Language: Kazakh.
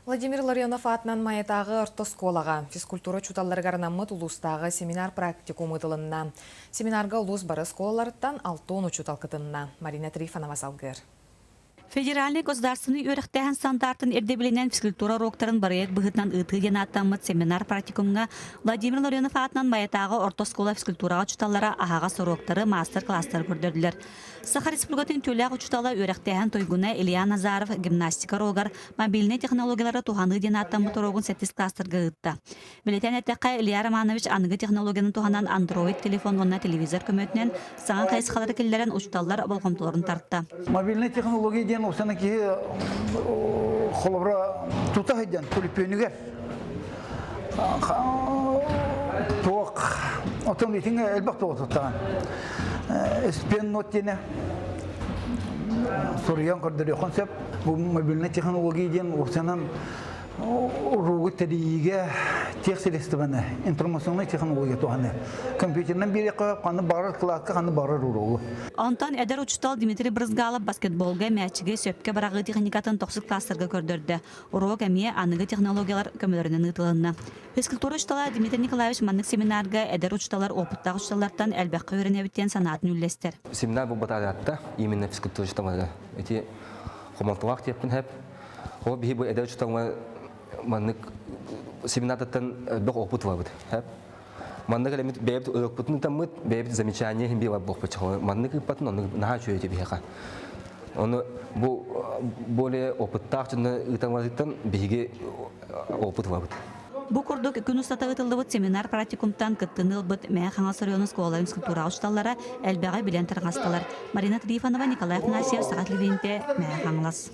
Владимир Ларионов атынан маятағы ортосколаға физкультура чуталларгарнаммыт улустағы семинар практикумы тылынна. Семинарға улус бары сколаларыттан 6 учутал кытынна. Марина Трифанова салгыр. Федеральный государственный өріқтәген стандартын ердебілінен физкультура роктарын барайық бұғытнан ұты денаттамыт семинар практикумға Владимир Ларионов атынан маятағы ортоскола физкультураға чуталлара ағаға сороқтары мастер-класстар көрдірділер. Саха Республикатын төләқ учутала өріқтәген тойгуна Илья Назаров гимнастика рогар мобильный технологиялары туғаны денаттамыт рогын сәттіс класстарға ұтты. Білетен әттәққа Илья Романович анығы технологияны туғанан Android телефон онна телевизор көмөтінен саңа қайсықалары келдерін учуталлар болғымтыларын тартты. Мобильный технология осана ки холобра тута хайдан полипенигер тоқ отом рейтинг элбак тоқтан спен нотине сурьян кардер концепт bu мобильный технология ден осанан ругы тәдиге тексилестебене информационный технология туганы компьютернен бире каны бары класска каны бары ругы. Антон Эдер учтал Дмитрий Брызгалов баскетболга мәчиге сөпкә барагы техникатын токсик класстарга көрдөрдө. Урок әмие аныгы технологиялар көмөлөрүнөн ытылынна. Физкультура учтала Дмитрий Николаевич маннык семинарга Эдер учталар опыттагы учталардан элбәккә өйрәнәбиттен санатын үлләстер. Семинар бу батаратта именно физкультура учталары. Эти командалар тепкен хәп. О бихи бу Эдер учталма маннык семинардан бер опыт var бит. Хәп. Маннык элемент бәйбит опытны тамыт, бәйбит замечание хим била бок пачалы. Маннык патын оны наха чөйе дип яка. Оны бу более опыттагы ытамазыттан биге опыт var бит. Бу курдук күн устатагытылдыбыт семинар практикумтан кыттыныл бит мәя хаңас районы сколаларын физкультура учталлары әлбәгә билен таргастылар. Марина Трифанова, Николай Афанасьев, Сагат Левинте, мәя хаңлас.